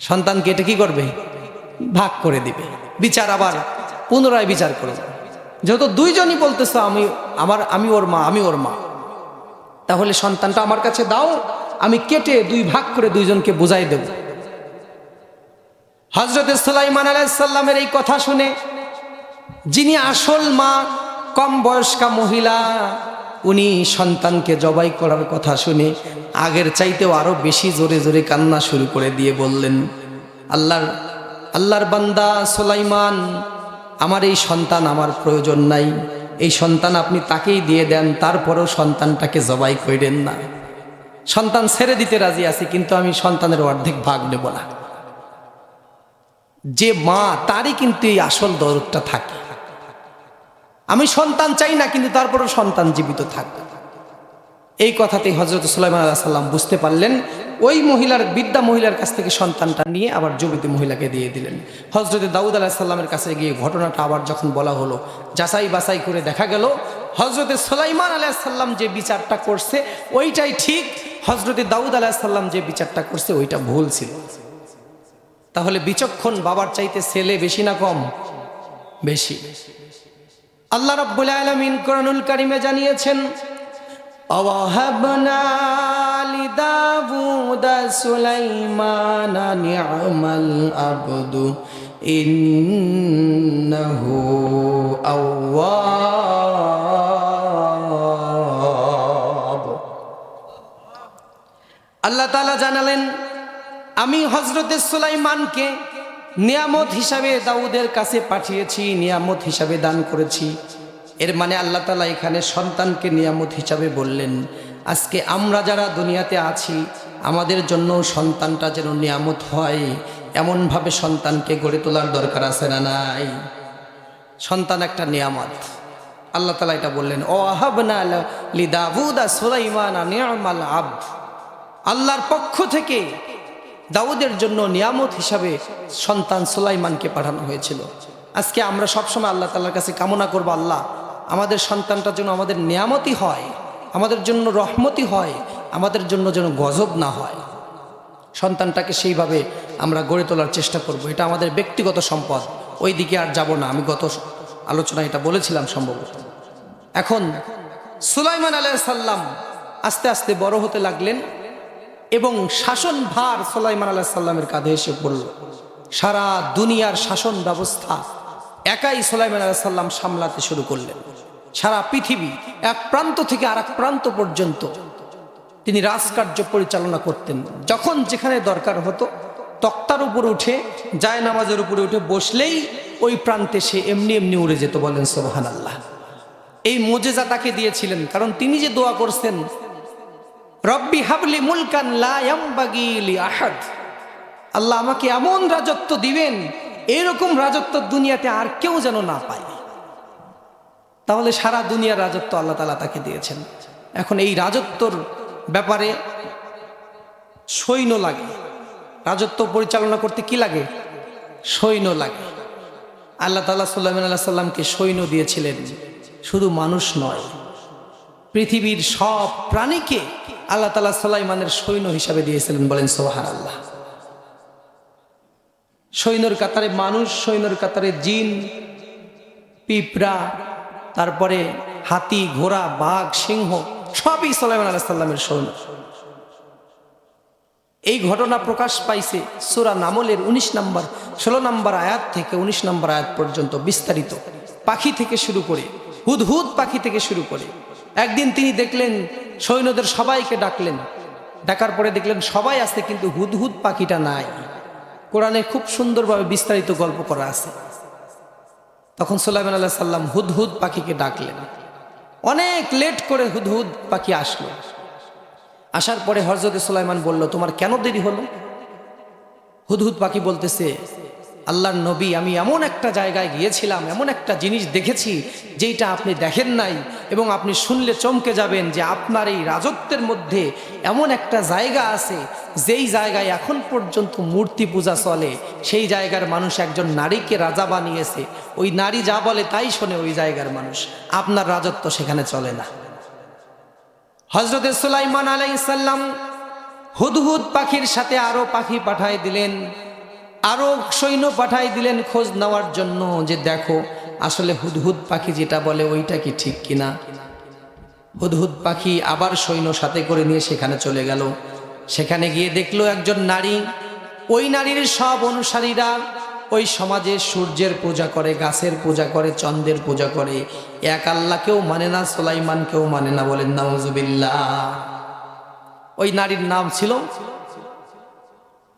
সন্তান কেটে কি করবে? ভাগ করে দিবে। বিচার আবার পুনরায় বিচার করবে। যেহেতু দুইজনই বলতেছে আমি ওর মা, তাহলে সন্তানটা আমার কাছে দাও, আমি কেটে দুই ভাগ করে দুইজনকে বুঝাই দেব। হযরতে সুলাইমান আলাইহিস সালামের এই কথা শুনে যিনি আসল মা, কম বয়স্কা মহিলা, উনি সন্তানকে জবাই করার কথা শুনে আগের চাইতেও আরো বেশি জোরে জোরে কান্না শুরু করে দিয়ে বললেন, আল্লাহর বান্দা সুলাইমান, আমার এই সন্তান আমার প্রয়োজন নাই, এই সন্তান আপনি তাকেই দিয়ে দেন, তারপরেও সন্তানটাকে জবাই করেন না। সন্তান ছেড়ে দিতে রাজি আছি, কিন্তু আমি সন্তানের অর্ধেক ভাগ নেব না। যে মা, তারই কিন্তু এই আসল দরদটা থাকে। আমি সন্তান চাই না, কিন্তু তারপরেও সন্তান জীবিত থাকবে। এই কথাতেই হযরত সুলাইমান আলাইহিস সালাম বুঝতে পারলেন। ওই বৃদ্ধা মহিলার কাছ থেকে সন্তানটা নিয়ে আবার যুবতী মহিলাকে দিয়ে দিলেন। হযরত দাউদ আলাইহিস সালামের কাছে গিয়ে ঘটনাটা আবার যখন বলা হলো, যাচাই বাছাই করে দেখা গেল হযরত সুলাইমান আলাইহিস সালাম যে বিচারটা করছে ওইটাই ঠিক, হযরত দাউদ আলাইহিস সালাম যে বিচারটা করছে ওইটা ভুল ছিল। তাহলে বিচক্ষণ বাবার চাইতে ছেলে বেশি না কম? বেশি। আল্লাহ রাব্বুল আলামিন কোরআনুল কারীমে জানিয়েছেন, আওয়াহাবনা লিদাউদা সুলাইমানা নি'মাল আবদু ইন্নাহু আওয়াব। আল্লাহ তাআলা জানালেন, আমি হযরতে সুলাইমানকে নিয়ামত হিসাবে দাউদের কাছে পাঠিয়েছি, নিয়ামত হিসাবে দান করেছি। এর মানে আল্লাহ তাআলা এখানে সন্তানকে নিয়ামত হিসাবে বললেন। আজকে আমরা যারা দুনিয়াতে আছি, আমাদের জন্য সন্তানটা যেন নিয়ামত হয়, এমনভাবে সন্তানকে গড়ে তোলার দরকার আছে না নাই? সন্তান একটা নিয়ামত। আল্লাহ তাআলা এটা বললেন, ও আহাবনা লিদাউদা সুলাইমানা নি'মাল আবদ। আল্লাহর পক্ষ থেকে দাউদের জন্য নিয়ামত হিসাবে সন্তান সুলাইমানকে পাঠানো হয়েছিল। আজকে আমরা সবসময় আল্লাহ তাআলার কাছে কামনা করব, আল্লাহ আমাদের সন্তানটা যেন আমাদের নিয়ামতই হয়, আমাদের জন্য রহমতই হয়, আমাদের জন্য যেন গজব না হয়। সন্তানটাকে সেইভাবে আমরা গড়ে তোলার চেষ্টা করব। এটা আমাদের ব্যক্তিগত সম্পদ, ওই দিকে আর যাব না। আমি গত আলোচনায় এটা বলেছিলাম সম্ভবত। এখন সুলাইমান আলাইহিস সালাম আস্তে আস্তে বড় হতে লাগলেন এবং শাসন ভার সুলাইমান আলাইহিস সালামের কাঁধে এসে পড়ল। সারা দুনিয়ার শাসন ব্যবস্থা একাই সুলাইমান আলাইহিস সালাম সামলাতে শুরু করলেন। সারা পৃথিবী এক প্রান্ত থেকে আর এক প্রান্ত পর্যন্ত তিনি রাজকার্য পরিচালনা করতেন। যখন যেখানে দরকার হতো, তক্তার উপর উঠে, জায়নামাজের উপরে উঠে বসলেই ওই প্রান্তে সে এমনি এমনি উড়ে যেত। বলেন সুবহানাল্লাহ। এই মুজিজা তাকে দিয়েছিলেন, কারণ তিনি যে দোয়া করছেন, রব্বি হাবলি মুলকান লা ইয়ামবাগি লি আহাদ, আল্লাহ আমাকে এমন রাজত্ব দিবেন, এরকম রাজত্ব দুনিয়াতে আর কেউ যেন না পায়। তাহলে সারা দুনিয়ার রাজত্ব আল্লাহ তাআলা তাকে দিয়েছেন। এখন এই রাজত্বর ব্যাপারে সৈন্য লাগে। রাজত্ব পরিচালনা করতে কি লাগে? সৈন্য লাগে। আল্লাহ তাআলা সুলাইমান আলাইহিস সালামকে সৈন্য দিয়েছিলেন। শুধু মানুষ নয়, পৃথিবীর সব প্রাণীকে আল্লাহ তাআলা সুলাইমানের সৈন্য হিসাবে দিয়েছিলেন। বলেন সুবহানাল্লাহ। সৈন্যর কাতারে মানুষ, সৈন্যর কাতারে জিন, পিঁপড়া, তারপরে হাতি, ঘোড়া, বাঘ, সিংহ, সবই সুলাইমান আলাইহিস সালামের সৈন্য। এই ঘটনা প্রকাশ পাইছে সূরা নামলের 19 নম্বর 16 নম্বর আয়াত থেকে 19 নম্বর আয়াত পর্যন্ত বিস্তারিত। পাখি থেকে শুরু করে, হুদহুদ পাখি থেকে শুরু করে। একদিন তিনি দেখলেন সৈন্যদের সবাইকে ডাকলেন, ডাকার পরে দেখলেন সবাই আছে, কিন্তু হুদহুদ পাখিটা নাই। কোরআনে খুব সুন্দরভাবে বিস্তারিত গল্প করা আছে। তখন সুলাইমান আলাইহিস সালাম হুদহুদ পাখিকে ডাকলেন। অনেক লেট করে হুদহুদ পাখি আসলো। আসার পরে হযরতে সুলাইমান বলল, তোমার কেন দেরি হলো? হুদহুদ পাখি বলতেছে, আল্লাহর নবী, আমি এমন একটা জায়গায় গিয়েছিলাম, এমন একটা জিনিস দেখেছি যেটা আপনি দেখেন নাই, এবং আপনি শুনলে চমকে যাবেন যে আপনার এই রাজত্বের মধ্যে এমন একটা জায়গা আছে যেই জায়গায় এখন পর্যন্ত মূর্তি পূজা চলে। সেই জায়গার মানুষ একজন নারীকে রাজা বানিয়েছে, ওই নারী যা বলে তাই শোনে ওই জায়গার মানুষ। আপনার রাজত্ব সেখানে চলে না। হযরতে সুলাইমান আলাইহিস সালাম হুদহুদ পাখির সাথে আরো পাখি পাঠায় দিলেন, আরো সৈন্য পাঠাই দিলেন খোঁজ নেওয়ার জন্য, যে দেখো আসলে হুদহুদ পাখি যেটা বলে ওইটা কি ঠিক কিনা। হুদহুদ পাখি আবার সৈন্য সাথে করে নিয়ে সেখানে চলে গেল। সেখানে গিয়ে দেখলো একজন নারী। ওই নারীর সব অনুসারীরা ওই সমাজে সূর্যের পূজা করে, গাছের পূজা করে, চন্দ্রের পূজা করে, এক আল্লাহকেও মানে না, সুলাইমানকেও মানে না। বলেন নাউজুবিল্লাহ। ওই নারীর নাম ছিল,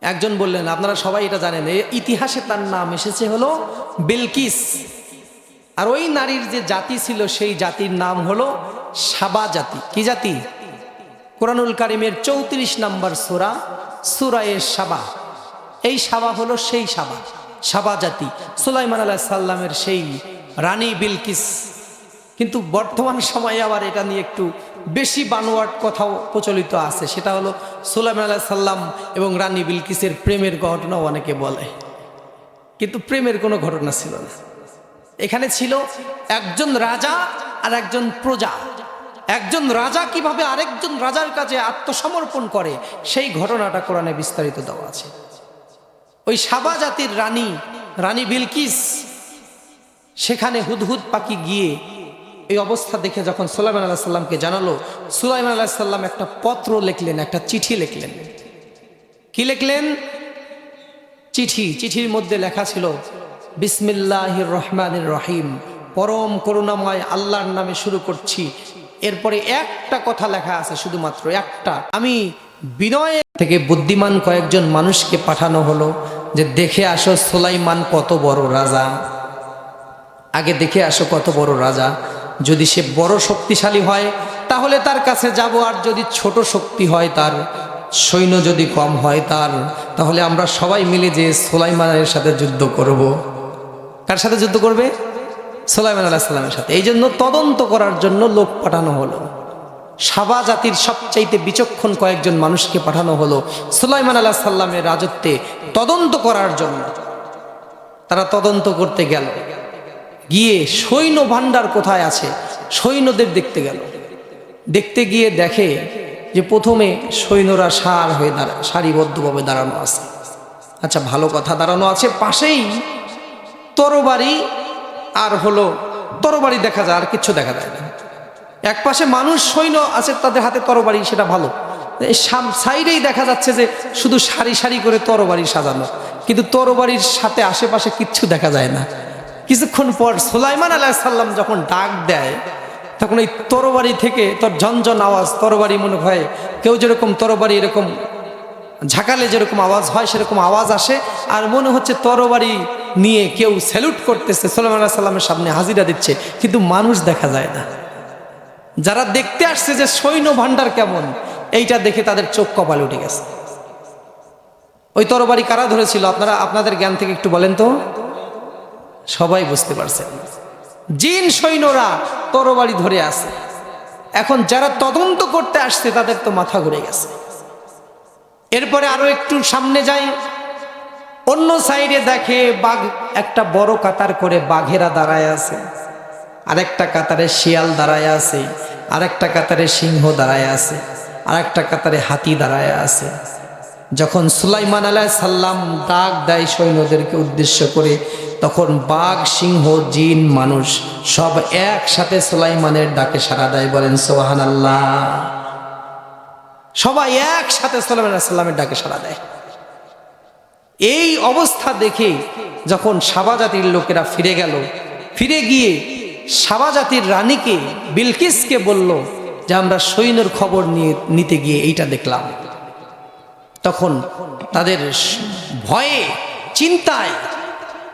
একজন বললেন, আপনারা সবাই এটা জানেন, ইতিহাসে তার নাম এসেছে হলো বিলকিস। আর ওই নারীর যে জাতি ছিল সেই জাতির নাম হলো সাবা জাতি। কি জাতি? কোরআনুল কারীমের 34 নম্বর সূরা, সূরা সাবা। এই সাবা হলো সেই সাবা, সাবা জাতি, সুলাইমান আলাইহিস সালামের সেই রানী বিলকিস। কিন্তু বর্তমান সময়ে আবার এটা নিয়ে একটু বেশি বানোয়াট কথাও প্রচলিত আছে। সেটা হলো সুলাইমান আলাইহিস সালাম এবং রানী বিলকিসের প্রেমের ঘটনাও অনেকে বলে, কিন্তু প্রেমের কোনো ঘটনা ছিল না। এখানে ছিল একজন রাজা আর একজন প্রজা। একজন রাজা কিভাবে আরেকজন রাজার কাছে আত্মসমর্পণ করে সেই ঘটনাটা কোরআনে বিস্তারিত দেওয়া আছে। ওই সাবা জাতির রানী, রানী বিলকিস, সেখানে হুদহুদ পাখি গিয়ে এই অবস্থা দেখে যখন সুলাইমান আলাইহিস সালামকে জানালো, সুলাইমান আলাইহিস সালাম একটা পত্র লিখলেন, একটা চিঠি লিখলেন। কি লিখলেন? চিঠি। চিঠির মধ্যে লেখা ছিল, বিসমিল্লাহির রহমানির রহিম, পরম করুণাময় আল্লাহর নামে শুরু করছি। এরপরে একটা কথা লেখা আছে, শুধুমাত্র একটা, আমি বিনয় থেকে বুদ্ধিমান কয়েকজন মানুষকে পাঠানো হলো যে দেখে আসো সুলাইমান কত বড় রাজা, আগে দেখে আসো কত বড় রাজা, যদি সে বড় শক্তিশালী হয় তাহলে তার কাছে যাব, আর যদি ছোট শক্তি হয়, তার সৈন্য যদি কম হয় তাহলে আমরা সবাই মিলে যে সুলাইমানের সাথে যুদ্ধ করব। কার সাথে যুদ্ধ করবে? সুলাইমান আলাইহিস সালামের সাথে। এই জন্য তদন্ত করার জন্য লোক পাঠানো হলো, সাবা জাতির সবচাইতে বিচক্ষণ কয়েকজন মানুষকে পাঠানো হলো সুলাইমান আলাইহিস সালামের রাজত্বে তদন্ত করার জন্য। তারা তদন্ত করতে গেল, গিয়ে সৈন্য ভাণ্ডার কোথায় আছে সৈন্যদের দেখতে গেল। দেখতে গিয়ে দেখে যে প্রথমে সৈন্যরা সারিবদ্ধভাবে দাঁড়ানো আছে। আচ্ছা, ভালো কথা, দাঁড়ানো আছে, পাশেই তরবারি আর হলো তরবারি দেখা যায়, আর কিচ্ছু দেখা যায় না। এক পাশে মানুষ সৈন্য আছে, তাদের হাতে তরবারি, সেটা ভালো। সাইডেই দেখা যাচ্ছে যে শুধু সারি সারি করে তরবারি সাজানো, কিন্তু তরবারির সাথে আশেপাশে কিচ্ছু দেখা যায় না। কিছুক্ষণ পর সুলাইমান আলাইহিস সালাম যখন ডাক দেয়, তখন এই তরবারি থেকে তোর ঝনঝন আওয়াজ, তরবারি মনে হয় কেউ যেরকম তরবারি এরকম ঝাঁকালে যেরকম আওয়াজ হয় সেরকম আওয়াজ আসে, আর মনে হচ্ছে তরবারি নিয়ে কেউ স্যালুট করতেছে, সুলাইমান আলাইহিস সালামের সামনে হাজিরা দিচ্ছে, কিন্তু মানুষ দেখা যায় না। যারা দেখতে আসছে যে সৈন্য ভাণ্ডার কেমন, এইটা দেখে তাদের চোখ কপালে উঠে গেছে। ওই তরবারি কারা ধরেছিল? আপনাদের জ্ঞান থেকে একটু বলেন তো। সবাই বুঝতে পারছেন, জিন সৈন্যরা তরবারি ধরে আছে। এখন যারা তদন্ত করতে আসছে তাদের তো মাথা ঘুরে গেছে। এরপরে আরো একটু সামনে যাই, অন্য সাইডে দেখে বাঘ, একটা বড় কাতার করে বাঘেরা দাঁড়ায় আছে, আরেকটা কাতারে শিয়াল দাঁড়ায় আছে, আরেকটা কাতারে সিংহ দাঁড়ায় আছে, আরেকটা কাতারে হাতি দাঁড়ায় আছে। যখন সুলাইমান আলাইহিস সালাম ডাক দেয় সৈন্যদেরকে উদ্দেশ্য করে, তখন বাঘ, সিংহ, জিন, মানুষ সব একসাথে সুলাইমানের ডাকে সাড়া দেয়। বলেন সুবহানাল্লাহ। সবাই একসাথে সুলাইমান আলাইহিস সালামের ডাকে সাড়া দেয়। এই অবস্থা দেখে যখন সাবা জাতির লোকেরা ফিরে গেল, ফিরে গিয়ে সাবা জাতির রানীকে বিলকিসকে বলল যে আমরা সৈন্যর খবর নিতে গিয়ে এইটা দেখলাম। তখন তাদের ভয়ে, চিন্তায়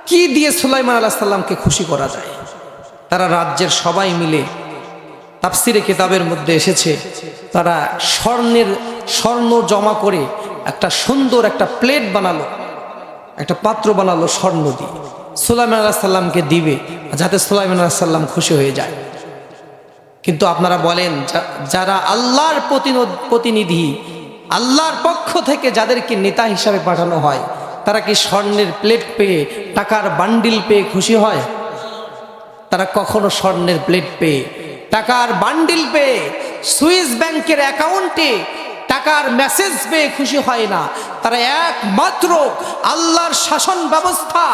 কি দিয়ে সুলাইমান আলাইহিস সালামকে খুশি করা যায়, তারা রাজ্যের সবাই মিলে, তাফসিরে কিতাবের মধ্যে এসেছে, তারা স্বর্ণ জমা করে একটা সুন্দর একটা প্লেট বানালো, একটা পাত্র বানালো স্বর্ণ দিয়ে, সুলাইমান আলাইহিস সালামকে দিবে যাতে সুলাইমান আলাইহিস সালাম খুশি হয়ে যায়। কিন্তু আপনারা বলেন, যারা আল্লাহর প্রতিনিধি, আল্লাহর পক্ষ থেকে যাদেরকে নেতা হিসাবে পাঠানো হয়, তারা কি স্বর্ণের প্লেট পেয়ে, টাকার বান্ডিল পেয়ে খুশি হয়? তারা কখনো স্বর্ণের প্লেট পেয়ে, টাকার বান্ডিল পেয়ে, সুইস ব্যাংকের অ্যাকাউন্টে টাকার মেসেজ পেয়ে খুশি হয় না। তারা একমাত্র আল্লাহর শাসন ব্যবস্থা,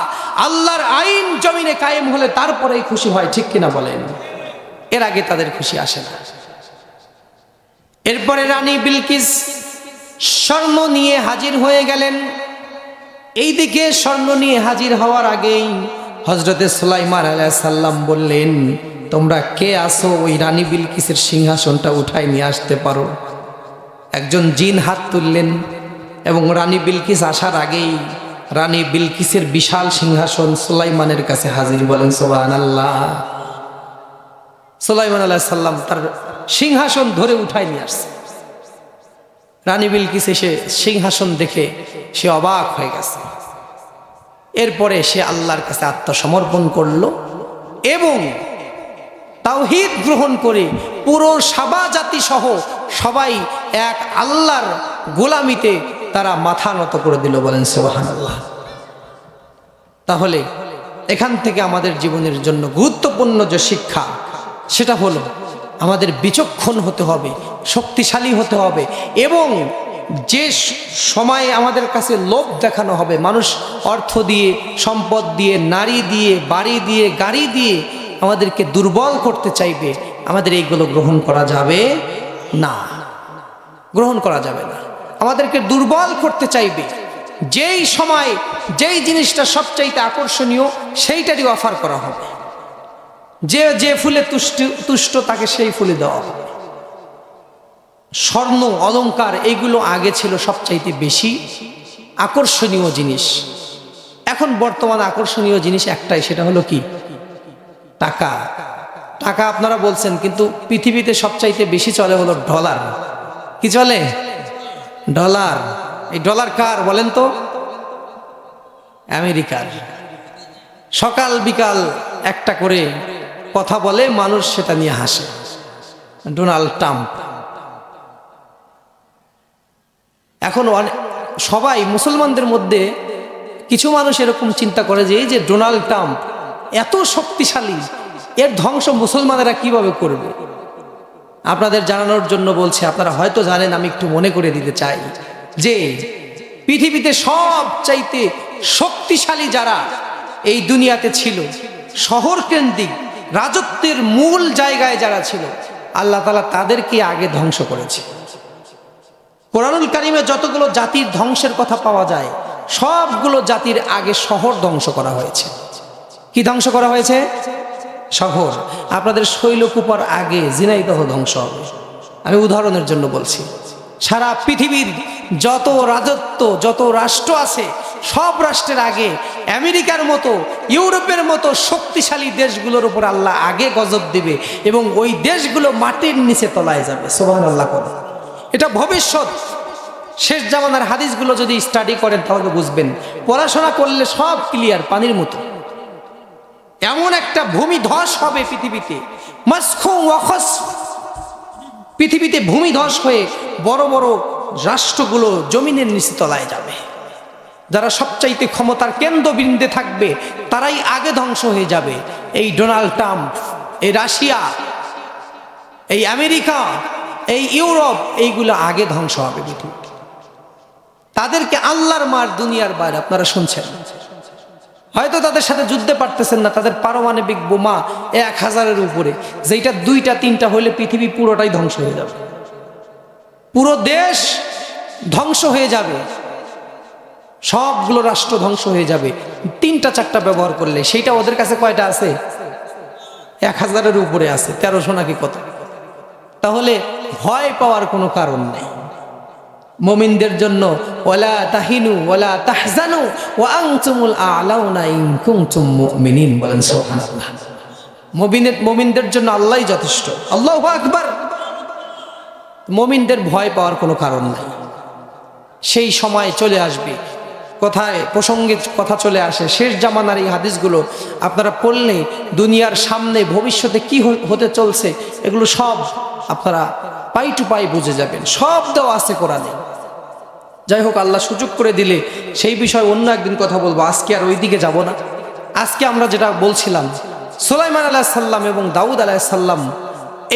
আল্লাহর আইন জমিনে কায়েম হলে তারপরেই খুশি হয়। ঠিক কিনা বলেন? এর আগে তাদের খুশি আসে না। এরপরে রানী বিলকিস স্বর্ণ নিয়ে হাজির হয়ে গেলেন। এইদিকে স্বর্ণ নিয়ে হাজির হওয়ার আগেই হযরতে সুলাইমান আলাইহিস সালাম বললেন, তোমরা কে আসো, ওই রানী বিলকিসের সিংহাসনটা উঠায় নিয়ে আসতে পারো? একজন জিন হাত তুললেন এবং রানী বিলকিস আসার আগেই রানী বিলকিসের বিশাল সিংহাসন সুলাইমানের কাছে হাজির। বলেন সুবহানাল্লাহ। সুলাইমান আলাইহিস সালাম তার সিংহাসন ধরে উঠায় নিয়ে আসছে। রানী বিলকিস এসে সিংহাসন দেখে সে অবাক হয়ে গেছে। এরপরে সে আল্লাহর কাছে আত্মসমর্পণ করলো এবং তাওহীদ গ্রহণ করে পুরো সাবা জাতি সহ সবাই এক আল্লাহর গোলামিতে তারা মাথা নত করে দিল। বলেন সুবহানাল্লাহ। তাহলে এখান থেকে আমাদের জীবনের জন্য গুরুত্বপূর্ণ যে শিক্ষা, সেটা হলো আমাদের বিচক্ষণ হতে হবে, শক্তিশালী হতে হবে, এবং যে সময় আমাদের কাছে লোভ দেখানো হবে, মানুষ অর্থ দিয়ে, সম্পদ দিয়ে, নারী দিয়ে, বাড়ি দিয়ে, গাড়ি দিয়ে আমাদেরকে দুর্বল করতে চাইবে, আমাদের এইগুলো গ্রহণ করা যাবে না, গ্রহণ করা যাবে না। আমাদেরকে দুর্বল করতে চাইবে, যেই সময় যেই জিনিসটা সবচাইতে আকর্ষণীয় সেইটারই অফার করা হবে, যে ফুলে তুষ্ট তাকে সেই ফুলে দেওয়া হবে। স্বর্ণ অলংকার এইগুলো আগে ছিল সবচাইতে বেশি আকর্ষণীয় জিনিস। এখন বর্তমান আকর্ষণীয় জিনিস একটাই, সেটা হলো কি? টাকা। টাকা আপনারা বলছেন, কিন্তু পৃথিবীতে সবচাইতে বেশি চলে হলো ডলার। কি চলে? ডলার। এই ডলার কার বলেন তো? আমেরিকার। সকাল বিকাল একটা করে কথা বলে, মানুষ সেটা নিয়ে হাসে। Donald Trump. এখন সবাই মুসলমানদের মধ্যে কিছু মানুষ এরকম চিন্তা করে যে এই যে ডোনাল্ড ট্রাম্প এত শক্তিশালী, এর ধ্বংস মুসলমানেরা কিভাবে করবে। আপনাদের জানানোর জন্য বলছি, আপনারা হয়তো জানেন, আমি একটু মনে করে দিতে চাই যে পৃথিবীতে সবচাইতে শক্তিশালী যারা এই দুনিয়াতে ছিল, শহর কেন্দ্রিক রাজত্বের মূল জায়গায় যারা ছিল, আল্লাহ তাআলা তাদেরকে আগে ধ্বংস করেছে। কোরআনুল কারীমে যতগুলো জাতির ধ্বংসের কথা পাওয়া যায়, সবগুলো জাতির আগে শহর ধ্বংস করা হয়েছে। কি ধ্বংস করা হয়েছে? শহর। আপনাদের শৈলকুপার আগে ঝিনাইদহ ধ্বংস হবে। আমি উদাহরণের জন্য বলছি। সারা পৃথিবীর যত রাজত্ব, যত রাষ্ট্র আছে, সব রাষ্ট্রের আগে আমেরিকার মতো, ইউরোপের মতো শক্তিশালী দেশগুলোর উপর আল্লাহ আগে গজব দিবে এবং ওই দেশগুলো মাটির নিচে তলায় যাবে। সুবহানাল্লাহ। এটা ভবিষ্যৎ। শেষ জামানার হাদিসগুলো যদি স্টাডি করেন তাহলে বুঝবেন। পড়াশোনা করলে সব ক্লিয়ার, পানির মতো। এমন একটা ভূমিধস হবে পৃথিবীতে, পৃথিবীতে ভূমিধস হয়ে বড় বড় রাষ্ট্রগুলো জমিনের নিচে তলায় যাবে। যারা সবচাইতে ক্ষমতার কেন্দ্রবিন্দুতে থাকবে তারাই আগে ধ্বংস হয়ে যাবে। এই ডোনাল্ড ট্রাম্প, এই রাশিয়া, এই আমেরিকা, এই ইউরোপ, এইগুলো আগে ধ্বংস হবে পৃথিবীতে। তাদেরকে আল্লাহর মার দুনিয়ার বাইরে আপনারা শুনছেন। হয়তো তাদের সাথে যুদ্ধে পারতেছেন না, তাদের পারমাণবিক বোমা 1000-এর উপরে, যেটা 2-3টা হইলে পৃথিবী পুরোটাই ধ্বংস হয়ে যাবে। পুরো দেশ ধ্বংস হয়ে যাবে, সবগুলো রাষ্ট্র ধ্বংস হয়ে যাবে 3টা-4টা ব্যবহার করলে। সেইটা ওদের কাছে কয়টা আছে? 1000-এর উপরে আছে, 1300 নাকি কত। তাহলে ভয় পাওয়ার কোনো কারণ নেই। মুমিনদের জন্য ওয়ালা তাহিনু ওয়ালা তাহজানু ওয়া আনতুমুল আ'লাউনা ইন কুনতুম মুমিনিন, বলেন সুবহানাল্লাহ। মুমিনদের জন্য আল্লাহই যথেষ্ট। আল্লাহু আকবার। মুমিনদের ভয় পাওয়ার কোনো কারণ নাই। সেই সময় চলে আসবে। কথায় প্রসঙ্গে কথা চলে আসে, শেষ জামানার এই হাদিসগুলো আপনারা পড়লে দুনিয়ার সামনে ভবিষ্যতে কি হতে চলছে এগুলো সব আপনারা পাই টু পাই বুঝে যাবেন। সব দেওয়া আছে কোরআনে। যাই হোক, আল্লাহ সুযোগ করে দিলে সেই বিষয়ে অন্য একদিন কথা বলবো। আজকে আর ওই দিকে যাব না। আজকে আমরা যেটা বলছিলাম, সুলাইমান আলাইহিস সালাম এবং দাউদ আলাইহিস সালাম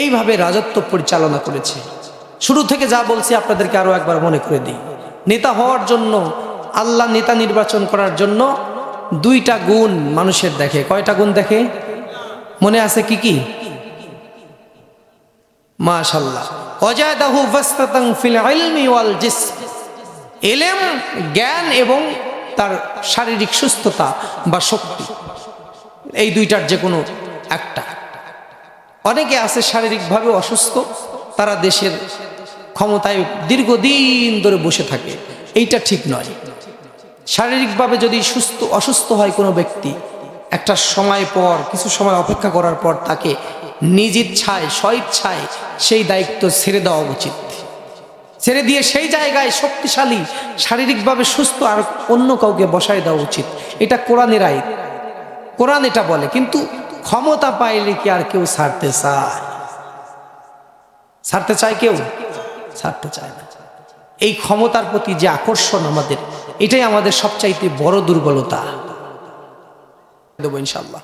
এইভাবে রাজত্ব পরিচালনা করেছে। শুরু থেকে যা বলছি আপনাদেরকে আরো একবার মনে করে দিই। নেতা হওয়ার জন্য, আল্লাহ নেতা নির্বাচন করার জন্য 2টা গুণ মানুষের দেখে। কয়টা গুণ দেখে? মনে আছে কি কি? মাশাআল্লাহ। ওয়াজাদাহু ফাসতাতান ফিল ইলমি ওয়াল জিসম। ইলম, জ্ঞান এবং তার শারীরিক সুস্থতা বা শক্তি, এই 2টার যে কোনো একটা। অনেকে আছে শারীরিকভাবে অসুস্থ, তারা দেশের ক্ষমতায় দীর্ঘদিন ধরে বসে থাকে। এইটা ঠিক নয়। শারীরিকভাবে যদি অসুস্থ হয় কোনো ব্যক্তি, একটা সময় পর, কিছু সময় অপেক্ষা করার পর তাকে নিজ ইচ্ছায়, স্বইচ্ছায় সেই দায়িত্ব ছেড়ে দেওয়া উচিত। ছেড়ে দিয়ে সেই জায়গায় শক্তিশালী, শারীরিকভাবে সুস্থ আর অন্য কাউকে বসায় দেওয়া উচিত। এটা কোরআনের আয়াত, কোরআন এটা বলে। কিন্তু ক্ষমতা পাইলে কি আর কেউ ছাড়তে চায়? ছাড়তে চায় কেউ? ছাড়তে চায় না। এই ক্ষমতার প্রতি যে আকর্ষণ আমাদের, এটাই আমাদের সবচাইতে বড় দুর্বলতা। দেবো ইনশাআল্লাহ।